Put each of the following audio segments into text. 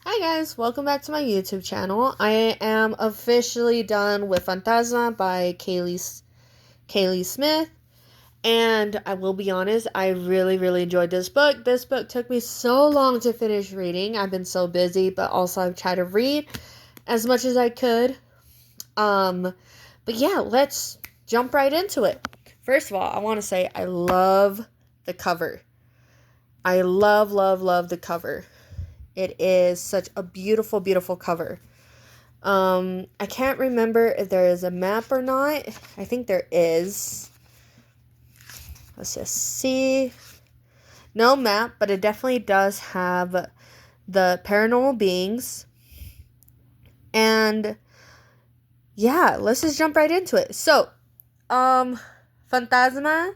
Hi guys, welcome back to my YouTube channel. I am officially done with Phantasma by Kaylee Smith, and I will be honest, I really enjoyed this book. This book took me so long to finish reading. I've been so busy, but also I've tried to read as much as I could. But yeah, let's jump right into it. First of all, I want to say I love the cover. I love the cover. It is such a beautiful cover. I can't remember if there is a map or not. I think there is. Let's just see. No map, but it definitely does have the paranormal beings. And yeah, let's just jump right into it. So, Phantasma,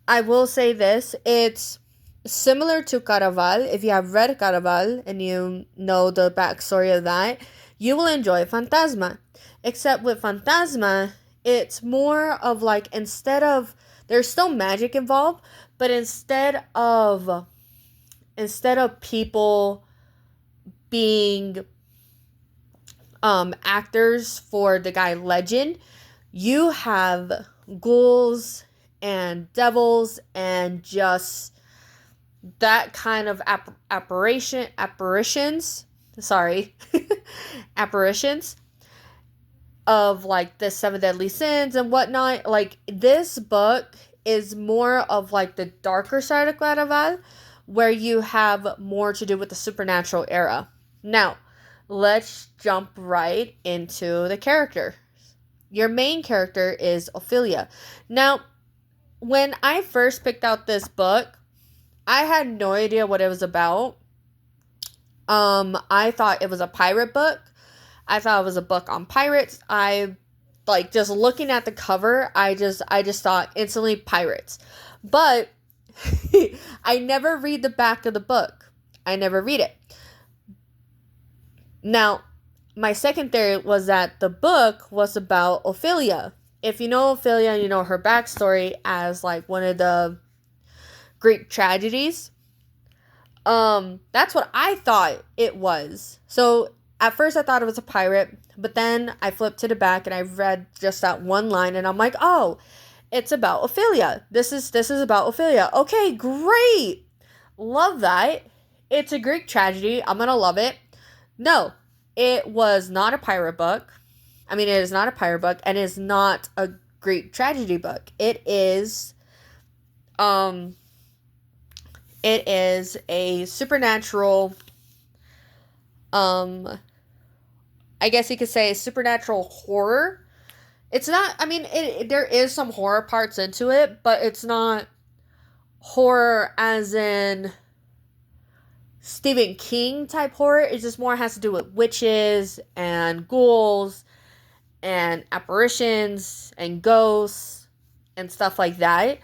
I will say this, it's similar to Caraval. If you have read Caraval and you know the backstory of that, you will enjoy Phantasma. Except with Phantasma, it's more of like, instead of, there's still magic involved, but instead of people being actors for the guy Legend, you have ghouls and devils and just that kind of apparitions apparitions of like the seven deadly sins and whatnot. Like, this book is more of like the darker side of Claraval, where you have more to do with the supernatural era. Now, let's jump right into the character. Your main character is Ophelia. Now, when I first picked out this book, I had no idea what it was about. I thought it was a pirate book. I thought it was a book on pirates. I like, just looking at the cover, I just thought instantly pirates. But I never read the back of the book. I never read it. Now, my second theory was that the book was about Ophelia. If you know Ophelia, you know her backstory as like one of the Greek tragedies. That's what I thought it was. So at first I thought it was a pirate, but then I flipped to the back and I read just that one line and I'm like, oh, it's about Ophelia. This is about Ophelia. Okay, great. Love that. It's a Greek tragedy. I'm gonna love it. No, it was not a pirate book. I mean, it is not a pirate book, and it's not a Greek tragedy book. It is a supernatural, I guess you could say supernatural horror. It's not, I mean, there is some horror parts into it, but it's not horror as in Stephen King type horror. It just more has to do with witches and ghouls and apparitions and ghosts and stuff like that.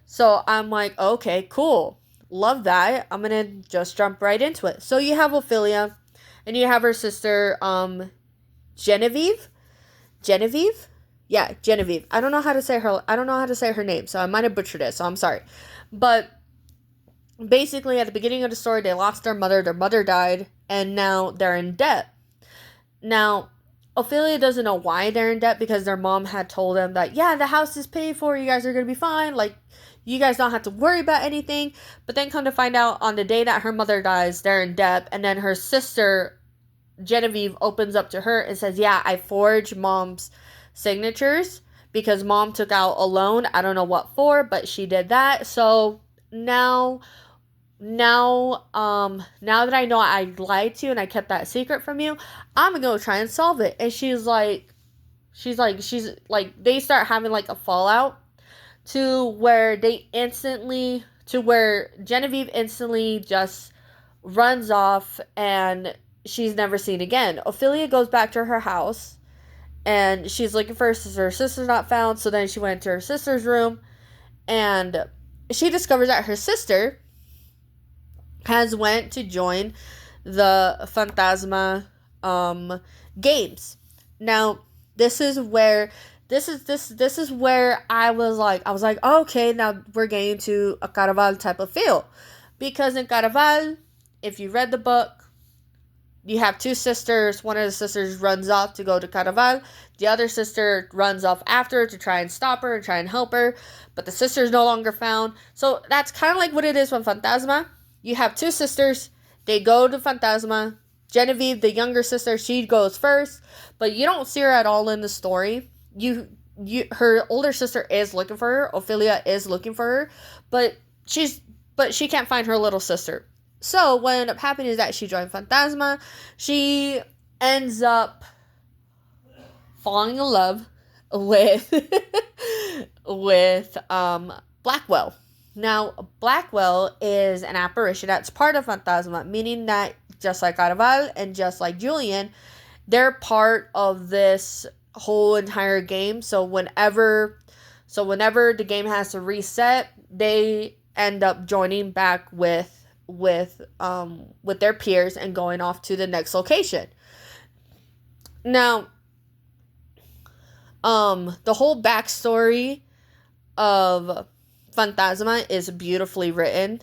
So I'm like, okay, cool. Love that. I'm gonna just jump right into it. So you have Ophelia, and you have her sister, Genevieve. Genevieve? Yeah, Genevieve. I don't know how to say her name, so I might have butchered it, so I'm sorry. But basically, at the beginning of the story, they lost their mother. Their mother died, and now they're in debt. Now, Ophelia doesn't know why they're in debt, because their mom had told them that, yeah, the house is paid for, you guys are going to be fine, like, you guys don't have to worry about anything. But then come to find out, on the day that her mother dies, they're in debt, and then her sister, Genevieve, opens up to her and says, yeah, I forged mom's signatures because mom took out a loan. I don't know what for, but she did that. So now that I know I lied to you and I kept that secret from you, I'm gonna go try and solve it. And she's like, they start having like a fallout to where Genevieve instantly just runs off and she's never seen again. Ophelia goes back to her house and she's looking for her sister. Her sister's not found, so then she went to her sister's room and she discovers that her sister has went to join the Phantasma games. Now, this is where I was like, okay, now we're getting to a Caraval type of feel. Because in Caraval, if you read the book, you have two sisters. One of the sisters runs off to go to Caraval. The other sister runs off after to try and stop her and try and help her. But the sister is no longer found. So that's kind of like what it is from Phantasma. You have two sisters. They go to Phantasma. Genevieve, the younger sister, she goes first. But you don't see her at all in the story. Her older sister is looking for her. Ophelia is looking for her. But she can't find her little sister. So what ended up happening is that she joined Phantasma. She ends up falling in love with with Blackwell. Now, Blackwell is an apparition that's part of Phantasma, meaning that just like Caraval and just like Julian, they're part of this whole entire game. So whenever the game has to reset, they end up joining back with their peers and going off to the next location. Now, the whole backstory of Phantasma is beautifully written.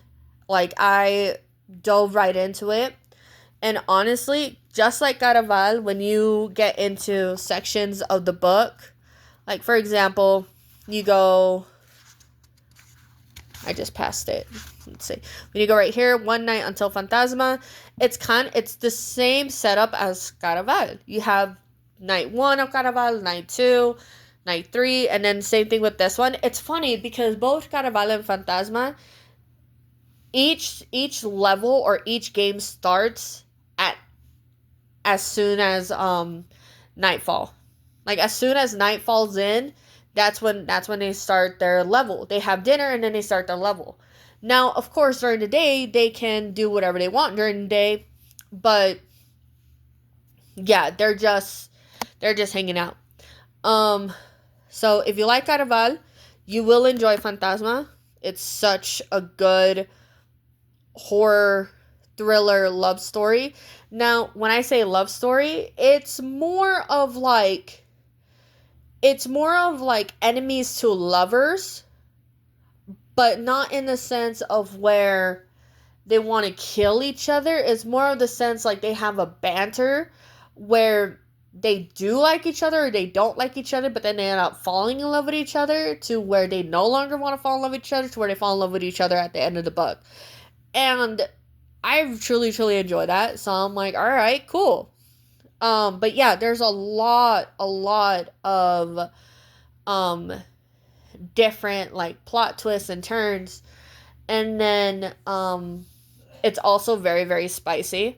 Like, I dove right into it. And honestly, just like Caraval, when you get into sections of the book, like, for example, you go... I just passed it. Let's see. When you go right here, One Night Until Phantasma, it's the same setup as Caraval. You have night 1 of Caraval, night 2, night 3, and then same thing with this one. It's funny because both Caraval and Phantasma, each level or each game starts at as soon as nightfall. Like, as soon as night falls in, that's when they start their level. They have dinner and then they start their level. Now, of course, during the day, they can do whatever they want during the day. But, yeah, they're just hanging out. So, if you like Caraval, you will enjoy Phantasma. It's such a good horror, thriller, love story. Now, when I say love story, it's more of like enemies to lovers, but not in the sense of where they want to kill each other. It's more of the sense like they have a banter where they do like each other or they don't like each other, but then they end up falling in love with each other to where they no longer want to fall in love with each other to where they fall in love with each other at the end of the book. And I truly, truly enjoy that. So I'm like, all right, cool. But yeah, there's a lot of different like plot twists and turns. And then it's also very, very spicy.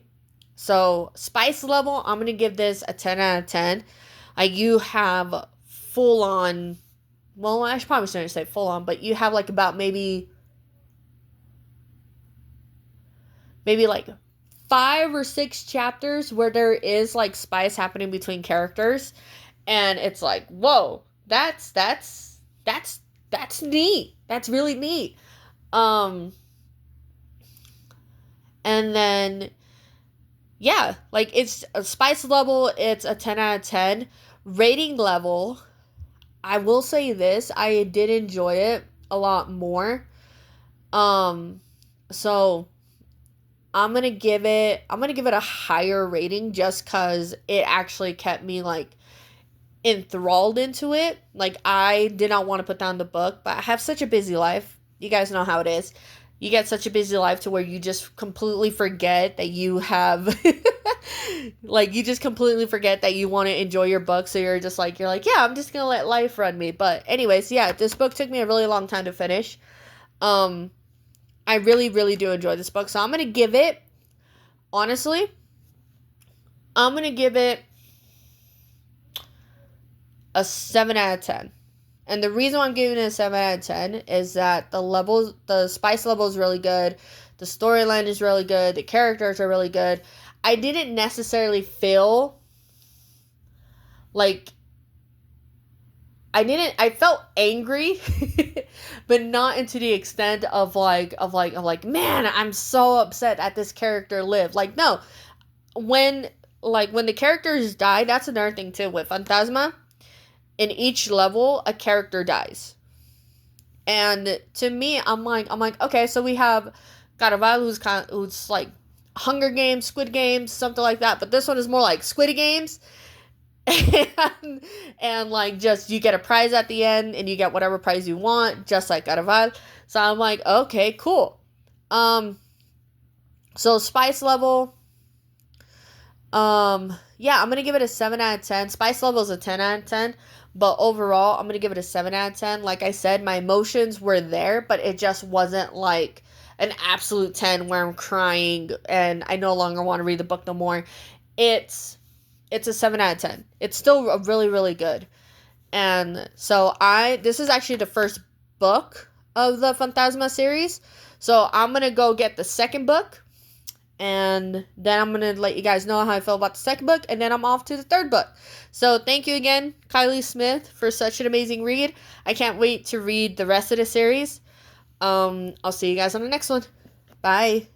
So spice level, I'm gonna give this a 10 out of 10. You have full on, well, I probably shouldn't say full on, but you have like about maybe like 5 or 6 chapters where there is like spice happening between characters, and it's like, whoa, that's neat. That's really neat. And then yeah, like, it's a spice level, it's a 10 out of 10. Rating level, I will say this, I did enjoy it a lot more. So I'm gonna give it a higher rating just because it actually kept me like enthralled into it. Like, I did not want to put down the book, but I have such a busy life. You guys know how it is. You get such a busy life to where you just completely forget that you have like, you just completely forget that you want to enjoy your book. So you're like, yeah, I'm just gonna let life run me. But anyways, yeah, this book took me a really long time to finish. I really, really do enjoy this book. So I'm going to give it, honestly, a 7 out of 10. And the reason why I'm giving it a 7 out of 10 is that the spice level is really good. The storyline is really good. The characters are really good. I didn't necessarily feel like I felt angry, but not into the extent of like, man, I'm so upset that this character lived. Like, no, when the characters die, that's another thing too with Phantasma. In each level, a character dies. And to me, I'm like, okay, so we have Caraval, who's like Hunger Games, Squid Games, something like that. But this one is more like Squid Games. and like just you get a prize at the end and you get whatever prize you want, just like out of vibe. So I'm like, okay, cool. So spice level, yeah, I'm gonna give it a 7 out of 10. Spice level is a 10 out of 10, but overall I'm gonna give it a 7 out of 10. Like I said, my emotions were there, but it just wasn't like an absolute 10 where I'm crying and I no longer want to read the book no more. It's a 7 out of 10. It's still really, really good. And so this is actually the first book of the Phantasma series. So I'm going to go get the second book. And then I'm going to let you guys know how I feel about the second book. And then I'm off to the third book. So thank you again, Kylie Smith, for such an amazing read. I can't wait to read the rest of the series. I'll see you guys on the next one. Bye.